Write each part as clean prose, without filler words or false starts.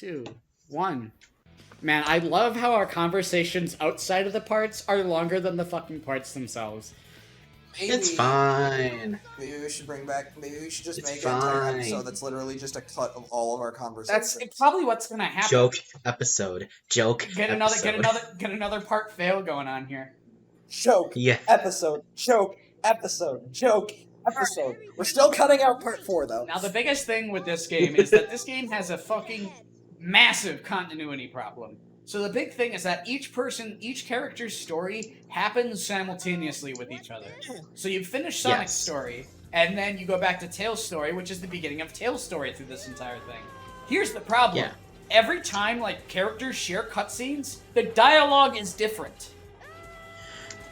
2, 1. Man, I love how our conversations outside of the parts are longer than the fucking parts themselves. Maybe, It's fine. Maybe we should maybe we should just It's make an entire fine. episode that's literally just a cut of all of our conversations. That's probably what's gonna happen. Joke episode. Get another part fail going on here. Joke episode. Joke episode. Joke episode. We're still cutting out part 4 though. Now the biggest thing with this game is that this game has a fucking massive continuity problem. So the big thing is that each character's story happens simultaneously with each other. So you finish Sonic's story, and then you go back to Tails' story, which is the beginning of Tails' story through this entire thing. Here's the problem. Yeah. Every time, like, characters share cutscenes, the dialogue is different.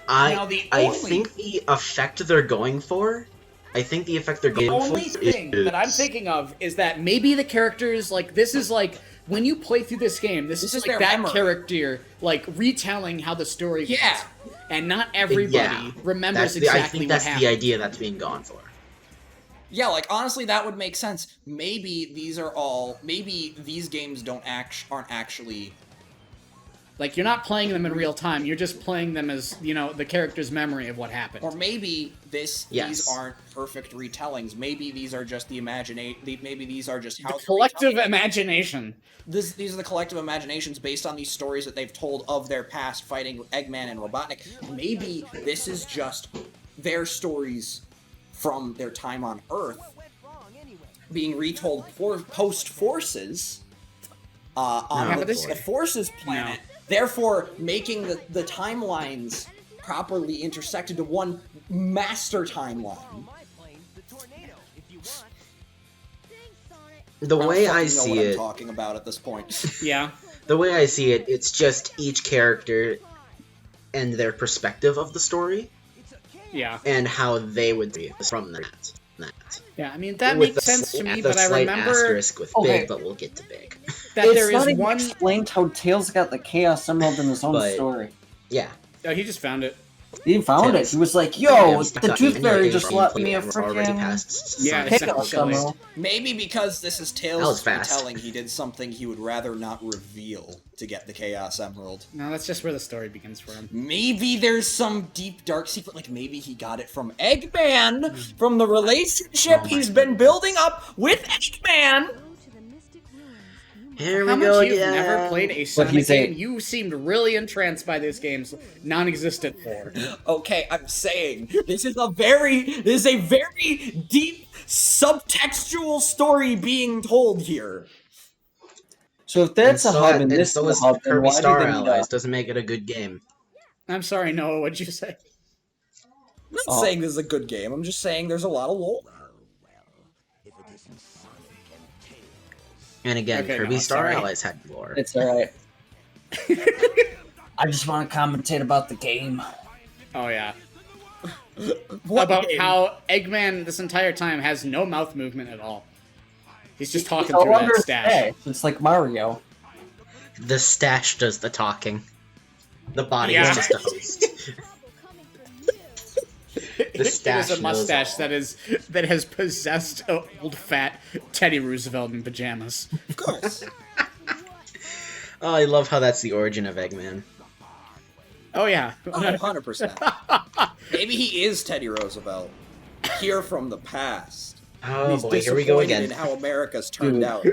I think the effect they're going for... The only thing that I'm thinking of is that maybe the characters, like, this is like... When you play through this game, this is like that memory. Character, like, retelling how the story goes. And not everybody remembers exactly what happened. I think that's the idea that's being gone for. Yeah, like, honestly, that would make sense. Maybe these games aren't actually... Like, you're not playing them in real time, you're just playing them as, you know, the character's memory of what happened. Or maybe these aren't perfect retellings. Maybe these are just maybe these are just how... The collective imagination. These are the collective imaginations based on these stories that they've told of their past fighting Eggman and Robotnik. Maybe this is just their stories from their time on Earth being retold post-Forces on the Forces planet. Therefore, making the timelines properly intersect into one master timeline. The way I see it, I'm talking about at this point. Yeah. The way I see it, it's just each character and their perspective of the story. Yeah. And how they would be from that. Yeah, I mean, that makes sense to me, but I remember... asterisk with big, but we'll get to big. That it's there not is even one... explained how Tails got the Chaos Emerald in his own story. Yeah. Oh, he just found it. He found it. He was like, yo, the Tooth Fairy just let me a freaking Chaos Emerald. Maybe because this is Tails' retelling, he did something he would rather not reveal to get the Chaos Emerald. No, that's just where the story begins for him. Maybe there's some deep, dark secret, like maybe he got it from Eggman, from the relationship he's been building up with Eggman! Here How we go much you've again. never played a Sonic game? You seemed really entranced by this game's non-existent lore. Okay, I'm saying this is a very deep subtextual story being told here. So if that's a hub and this is a hub, then Kirby why Star do they Allies doesn't make it a good game. I'm sorry, Noah, what'd you say? I'm not saying this is a good game, I'm just saying there's a lot of lore. And again, Kirby Star Allies had lore. It's alright. I just want to commentate about the game. Oh, yeah. How Eggman this entire time has no mouth movement at all. He's just talking through that stash. It's like Mario. The stash does the talking. The body is just a host. The stash it is a mustache that has possessed an old fat Teddy Roosevelt in pajamas. Of course. Oh, I love how that's the origin of Eggman. Oh yeah, 100%. Maybe he is Teddy Roosevelt, here from the past. Oh he's boy, here we go again. In how America's turned out.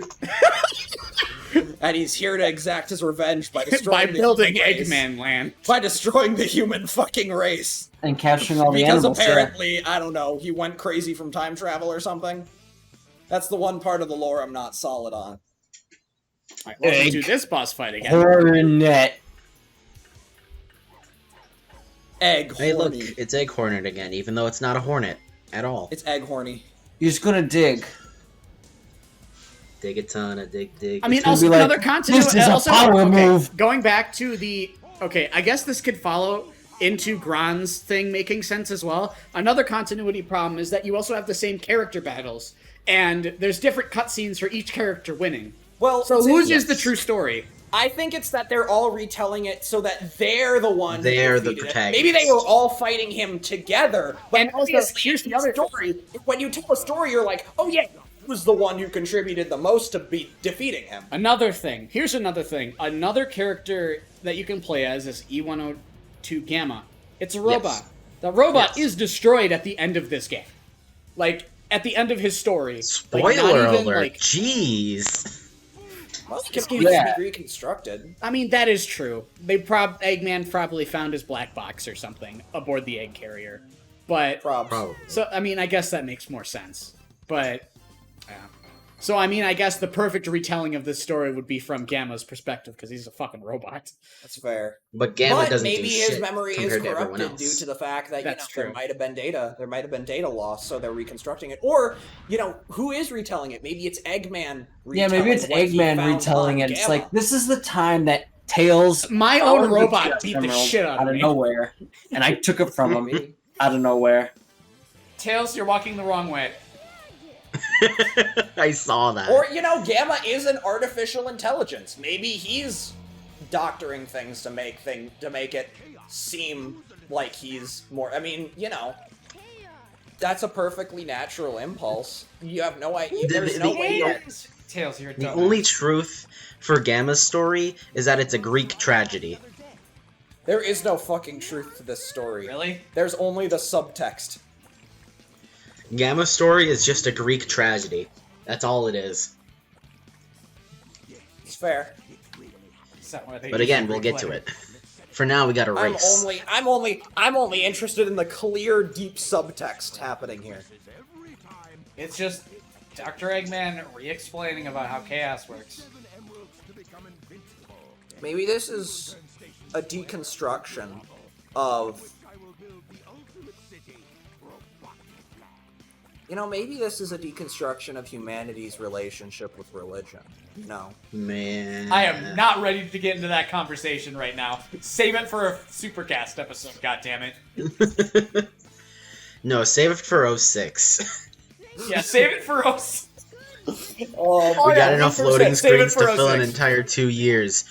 And he's here to exact his revenge by destroying building Eggman Land. By destroying the human fucking race. And capturing all the animals. Because apparently, I don't know, he went crazy from time travel or something. That's the one part of the lore I'm not solid on. Alright, let's do this boss fight again. Hornet. Egg horny. Hey look, it's Egg Hornet again, even though it's not a hornet at all. It's egg horny. You're just gonna dig. Dig a ton of dig. I mean, also another continuity. This is a power move. Going back to the... Okay, I guess this could follow into Gron's thing making sense as well. Another continuity problem is that you also have the same character battles, and there's different cutscenes for each character winning. Well, so whose is the true story? I think it's that they're all retelling it so that they're the one. They're the protagonists. Maybe they were all fighting him together. But and also, here's the other story. When you tell a story, you're like, oh yeah, was the one who contributed the most to defeating him. Another thing. Here's another thing. Another character that you can play as is E102 Gamma. It's a robot. Yes. The robot is destroyed at the end of this game. Like, at the end of his story. Spoiler alert. Jeez. Well, he can be reconstructed. I mean, that is true. Eggman probably found his black box or something aboard the egg carrier. But... Probably. So, I mean, I guess that makes more sense. But... Yeah. So, I mean, I guess the perfect retelling of this story would be from Gamma's perspective, because he's a fucking robot. That's fair. But Gamma doesn't maybe do shit his memory is corrupted due to the fact that there might have been data loss, so they're reconstructing it. Or, who is retelling it? Maybe it's Eggman retelling. Yeah, maybe it's Eggman retelling it. It's like, this is the time that Tails... My own robot beat the shit out of me. Nowhere. And I took it from him out of nowhere. Tails, you're walking the wrong way. I saw that. Or, Gamma is an artificial intelligence. Maybe he's doctoring things to make it seem like he's more... I mean, that's a perfectly natural impulse. You have no idea. There's no way... Tails, you're the only truth for Gamma's story is that it's a Greek tragedy. There is no fucking truth to this story. Really? There's only the subtext. Gamma's story is just a Greek tragedy. That's all it is. It's fair. But again, we'll get to it. For now, we got a race. I'm only interested in the clear, deep subtext happening here. It's just Dr. Eggman re-explaining about how chaos works. Maybe this is a deconstruction of... maybe this is a deconstruction of humanity's relationship with religion. Man. I am not ready to get into that conversation right now. Save it for a Supercast episode, goddammit. No, save it for 06. Yeah, save it for 06. We got enough loading screens to fill an entire 2 years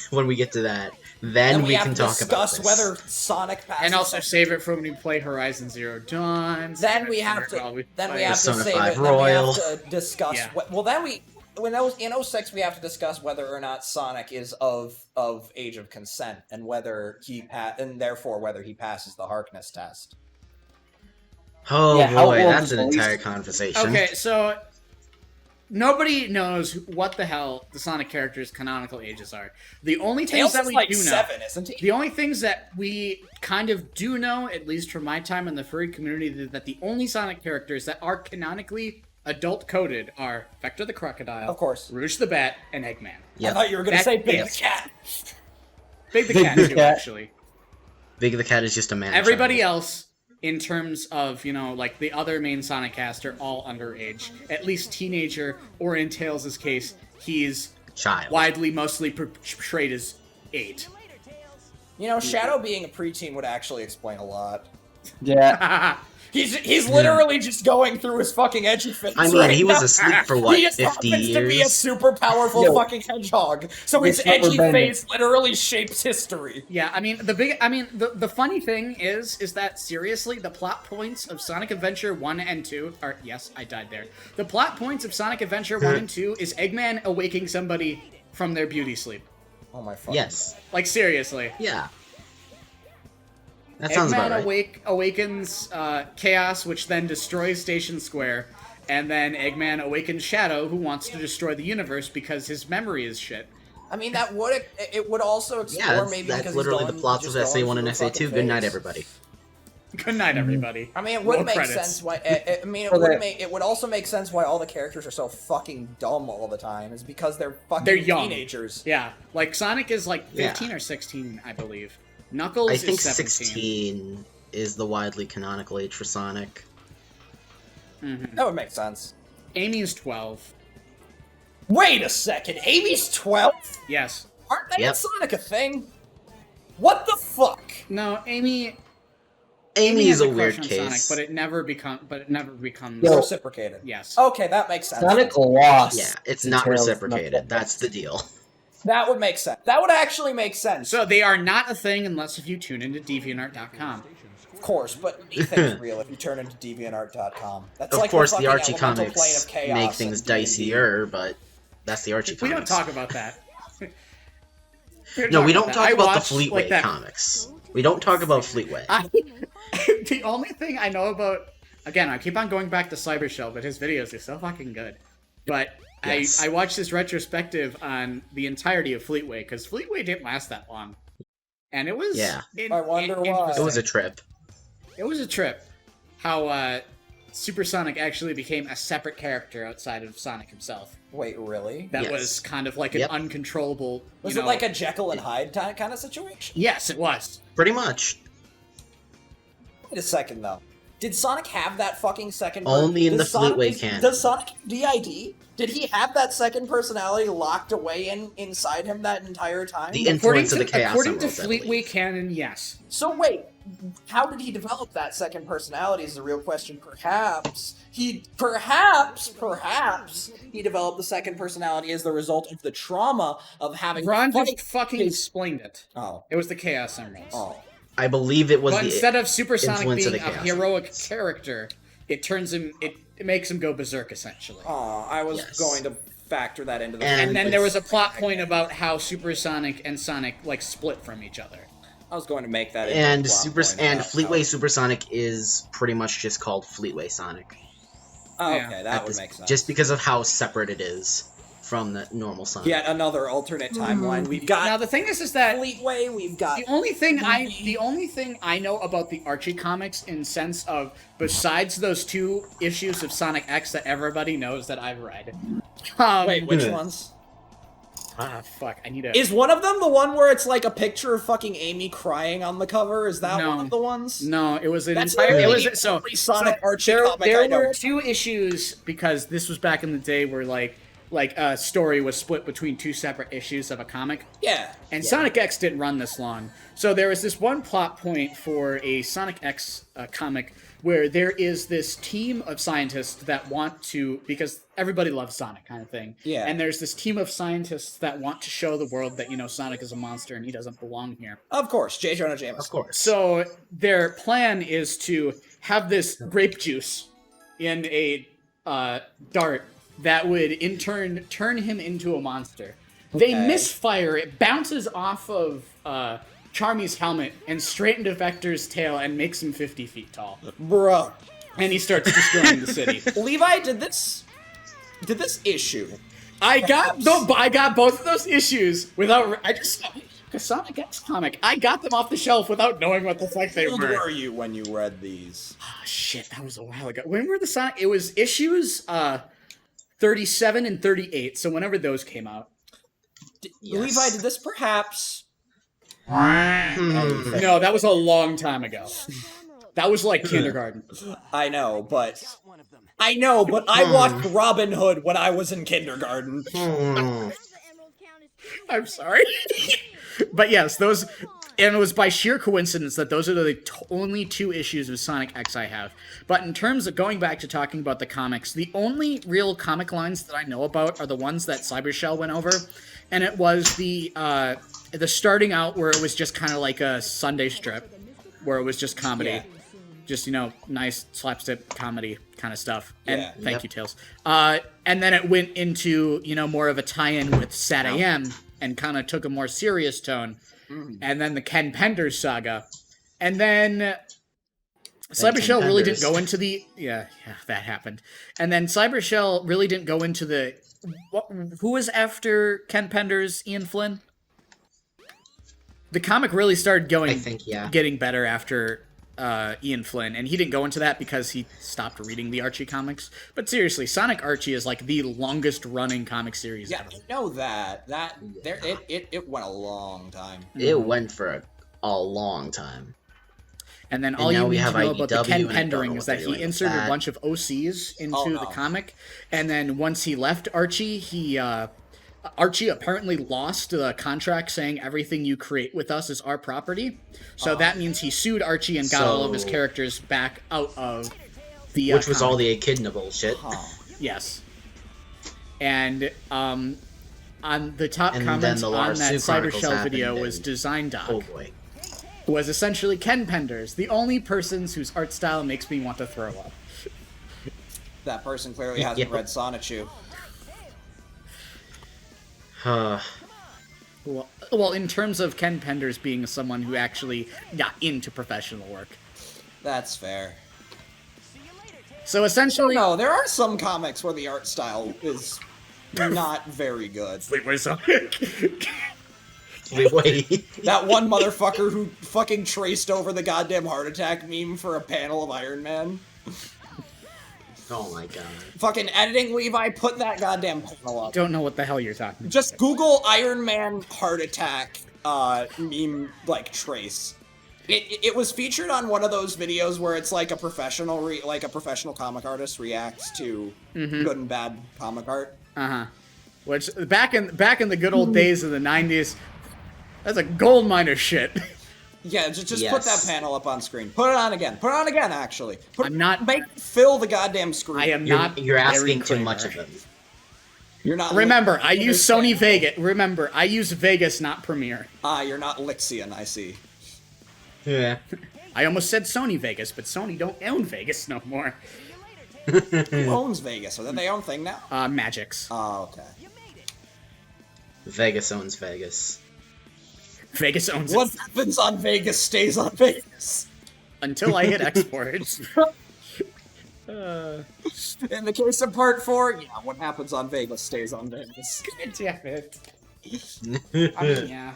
when we get to that. Then we can talk about this. Whether Sonic passes. And also save it for when we play Horizon Zero Dawn. Then we have to. Then we have to save it. Royal. Then we have to discuss. Yeah. Well, then in 06 we have to discuss whether or not Sonic is of age of consent and whether and therefore whether he passes the Harkness test. Oh boy, that's an entire conversation. Okay, so nobody knows what the hell the Sonic characters' canonical ages are. The only things that we do know, 7, isn't he? The only things that we kind of do know, at least from my time in the furry community, is that the only Sonic characters that are canonically adult-coded are Vector the Crocodile, of course, Rouge the Bat, and Eggman. Yep. I thought you were going to say Big the Cat. Big the Cat, too, actually. Big the Cat is just a man. Everybody else, in terms of, like the other main Sonic cast, are all underage. At least teenager, or in Tails' case, he's widely mostly portrayed as 8. Shadow being a preteen would actually explain a lot. Yeah. He's literally just going through his fucking edgy phase. I mean, he was asleep for what, 50 years? He just happens to be a super powerful fucking hedgehog, so his edgy phase literally shapes history. Yeah, I mean, the funny thing is that seriously, the plot points of Sonic Adventure 1 and 2 are, yes, I died there. The plot points of Sonic Adventure 1 and 2 is Eggman awaking somebody from their beauty sleep. Oh my fucking... Yes. Like, seriously. Yeah. That sounds about right. Eggman awakens Chaos, which then destroys Station Square, and then Eggman awakens Shadow, who wants to destroy the universe because his memory is shit. I mean, it would also explore maybe because that's literally the plots of SA1 and SA2. Good night, everybody. Good night, everybody. I mean, it would make sense why. It would also make sense why all the characters are so fucking dumb all the time. Is because they're young teenagers. Yeah, like Sonic is like 15 or 16, I believe. Knuckles I think is 17. 16 is the widely canonical age for Sonic. Mm-hmm. That would make sense. Amy's 12. Wait a second, Amy's 12? Yes. Aren't they in Sonic a thing? What the fuck? No, Amy is a crush weird on case. Sonic, but it never becomes reciprocated. Yes. Okay, that makes sense. Sonic lost. Yeah, it's not reciprocated. That's the deal. That would make sense. That would actually make sense. So they are not a thing unless if you tune into DeviantArt.com. course, but anything's real if you turn into DeviantArt.com. That's Of like course, the fucking Archie elemental plane comics of chaos make things in D&D. dicier, but that's the Archie We comics. don't talk about that. No, we don't talk about the watched, Fleetway that. comics. We don't talk about Fleetway. The only thing I know about, again, I keep on going back to Cybershell, but his videos are so fucking good. But yes. I watched this retrospective on the entirety of Fleetway, because Fleetway didn't last that long. And it was... I wonder why. It was a trip. It was a trip. How Supersonic actually became a separate character outside of Sonic himself. Wait, really? That was kind of like an uncontrollable... Was it like a Jekyll and Hyde kind of situation? Yes, it was. Pretty much. Wait a second, though. Did Sonic have that fucking second... Only in the Fleetway canon. Does Sonic DID? Did he have that second personality locked away inside him that entire time? The influence of the Chaos According to Emeralds, Fleetway canon, yes. So wait, how did he develop that second personality is the real question. Perhaps he developed the second personality as the result of the trauma of having... Ron just fucking explained it. Oh. It was the Chaos Emeralds. Oh. I believe it was But the instead of Supersonic being a Chaos heroic character, it turns him... It makes him go berserk, essentially. Oh, I was going to factor that into the... And then there was a plot point about how Supersonic and Sonic, like, split from each other. I was going to make that and Fleetway Supersonic is pretty much just called Fleetway Sonic. Oh, okay, that would make sense. Just because of how separate it is from the normal Sonic. Yet another alternate timeline. We've got... Now, the thing is that... Fleetway, we've got... The only thing I know about the Archie comics in sense of, besides those 2 issues of Sonic X that everybody knows that I've read. Wait, which ones? Fuck, I need a... Is one of them the one where it's like a picture of fucking Amy crying on the cover? Is that one of the ones? No, it was an That's entire... It really was so Sonic Archie comic there were 2 issues, because this was back in the day where, like a story was split between 2 separate issues of a comic. Yeah. And Sonic X didn't run this long. So there was this one plot point for a Sonic X comic where there is this team of scientists that want to, because everybody loves Sonic kind of thing. Yeah. And there's this team of scientists that want to show the world that, Sonic is a monster and he doesn't belong here. Of course, J. Jonah Jameson. Of course. So their plan is to have this grape juice in a dart that would in turn turn him into a monster. They misfire, it bounces off of Charmy's helmet and straight into Vector's tail and makes him 50 feet tall. Bruh. And he starts destroying the city. Levi, did this issue... I got both of those issues without... The Sonic X comic, I got them off the shelf without knowing what the fuck they were. How old were you when you read these? Oh, shit, that was a while ago. When were the Sonic... It was issues 37 and 38, so whenever those came out. Levi, did this perhaps... No, that was a long time ago. That was like kindergarten. I know, but I watched Robin Hood when I was in kindergarten. I'm sorry. But yes, those... And it was by sheer coincidence that those are the only 2 issues of Sonic X I have. But in terms of going back to talking about the comics, the only real comic lines that I know about are the ones that Cybershell went over. And it was the starting out where it was just kind of like a Sunday strip, where it was just comedy. Yeah. Just, nice slapstick comedy kind of stuff. And thank you, Tails. And then it went into, more of a tie-in with Sat AM and kind of took a more serious tone. And then the Ken Penders saga. And then Cybershell really didn't go into the... Yeah, that happened. And then Cybershell really didn't go into the... Who was after Ken Penders, Ian Flynn? The comic really started getting better after Ian Flynn, and he didn't go into that because he stopped reading the Archie comics. But seriously, Sonic Archie is like the longest running comic series ever. I know that. It went a long time. It went for a long time. And then all you need to know about the Ken Pendering is that he inserted a bunch of OCs into the comic, and then once he left Archie, Archie apparently lost the contract saying everything you create with us is our property. So that means he sued Archie and got all of his characters back out of the which was comic. all the Echidna bullshit. Yes. And on the top comments on that Cybershell video was Design Doc. Oh boy. was essentially Ken Penders, the only persons whose art style makes me want to throw up. That person clearly hasn't read Sonichu. Well, in terms of Ken Penders being someone who actually got into professional work. That's fair. So essentially... No, there are some comics where the art style is not very good. Wait. That one motherfucker who fucking traced over the goddamn heart attack meme for a panel of Iron Man. Oh my god. Fucking editing, Levi, put that goddamn panel up. Don't know what the hell you're talking about. Just Google Iron Man heart attack meme, like, trace. It was featured on one of those videos where it's like a professional comic artist reacts to good and bad comic art. Which back in the good old days of the 90s, that's a gold miner shit. Yeah, just put that panel up on screen. Put it on again. Put it on again, actually. Fill the goddamn screen. I am not. You're asking too much of them. You're not. Remember, I use Sony Vegas. Remember, I use Vegas, not Premiere. You're not Lixian, I see. Yeah. I almost said Sony Vegas, but Sony don't own Vegas no more. Who owns Vegas? Are they their own thing now? Magix. Oh, okay. Vegas owns Vegas. Vegas owns What happens on Vegas stays on Vegas. Until I hit export. In the case of part 4, yeah, what happens on Vegas stays on Vegas. God damn it. I mean, yeah.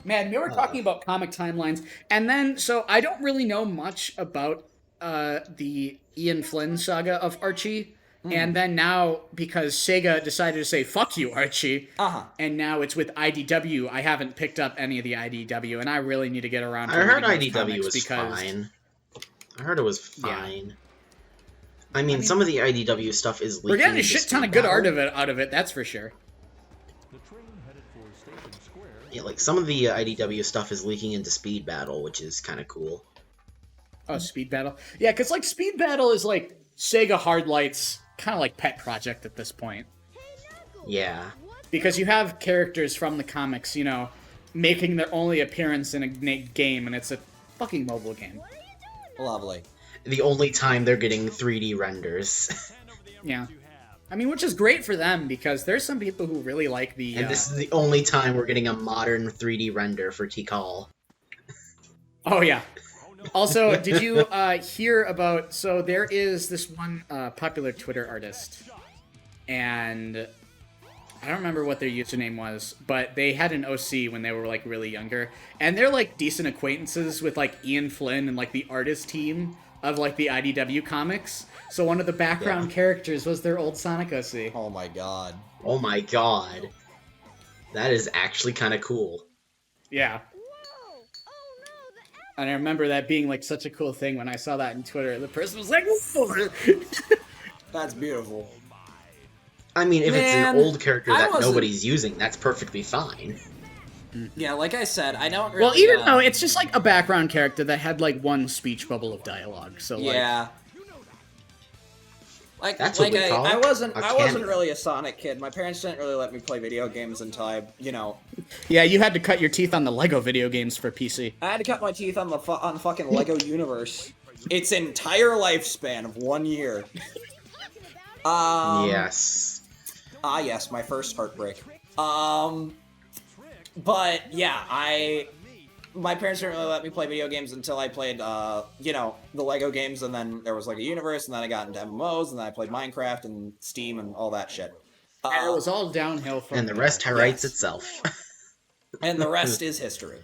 Man, we were talking about comic timelines, and then, so I don't really know much about the Ian Flynn saga of Archie, and then now, because Sega decided to say, fuck you, Archie, and now it's with IDW, I haven't picked up any of the IDW, and I really need to get around to I heard reading those IDW was because... fine. I heard it was fine. I mean, some of the IDW stuff is leaking. We're getting a shit ton of good art out of it, that's for sure. Yeah, like, some of the IDW stuff is leaking into Speed Battle, which is kind of cool. Oh, Speed Battle? Yeah, because, like, Speed Battle is, like, Sega Hardlight's kind of like pet project at this point. Yeah. Because you have characters from the comics, you know, making their only appearance in a game, and it's a fucking mobile game. Lovely. The only time they're getting 3D renders. Yeah. I mean, which is great for them, because there's some people who really like the... And this is the only time we're getting a modern 3D render for Tikal. Oh, yeah. Also, did you hear about... So there is this one popular Twitter artist, and I don't remember what their username was, but they had an OC when they were, like, really younger, and they're, like, decent acquaintances with, like, Ian Flynn and, like, the artist team of, like, the IDW comics. So one of the background characters was their old Sonic OC. Oh my god. Oh my god. That is actually kind of cool. Yeah. And I remember that being, like, such a cool thing when I saw that in Twitter. The person was like, whoa! That's beautiful. I mean, if it's an old character that nobody's using, that's perfectly fine. Yeah, like I said, I don't really... Well, even though it's just, like, a background character that had, like, one speech bubble of dialogue, so, like... Yeah. That's what we call it. I wasn't really a Sonic kid. My parents didn't really let me play video games until I, you know... Yeah, you had to cut your teeth on the Lego video games for PC. I had to cut my teeth on the fucking Lego universe. Its entire lifespan of 1 year. Yes. Ah, yes, my first heartbreak. But, yeah, my parents didn't really let me play video games until I played, you know, the Lego games, and then there was, like, a universe, and then I got into MMOs, and then I played Minecraft and Steam and all that shit. And it was all downhill from And the rest writes itself. And the rest is history.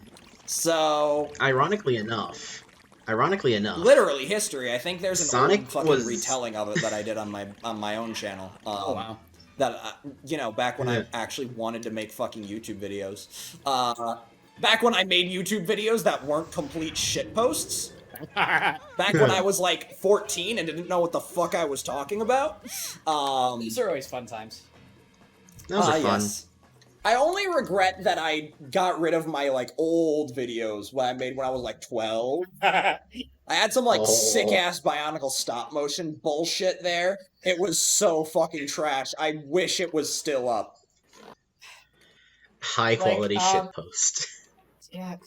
So... Ironically enough... Literally history. I think there's an Sonic old fucking retelling of it that I did on my own channel. Oh, wow. That, you know, back when I actually wanted to make fucking YouTube videos. Back when I made YouTube videos that weren't complete shitposts. Back when I was, like, 14 and didn't know what the fuck I was talking about. These are always fun times. Those are fun. Yes. I only regret that I got rid of my, like, old videos I made when I was, like, 12. I had some, like, sick-ass Bionicle stop-motion bullshit there. It was so fucking trash. I wish it was still up. High-quality shitpost. Yeah.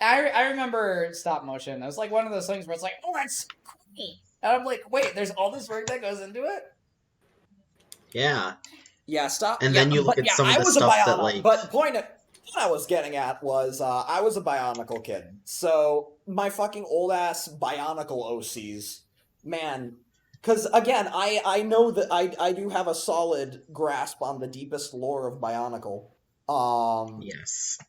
I remember stop motion. It was like one of those things where it's like, oh, that's cool. And I'm like, wait, there's all this work that goes into it? Yeah. Yeah, stop. And yeah, then you look at some of I the was a stuff that, Bionicle, like... but point I was getting at was, I was a Bionicle kid. So, my fucking old-ass Bionicle OCs, man... Because, again, I know that I do have a solid grasp on the deepest lore of Bionicle. Yes.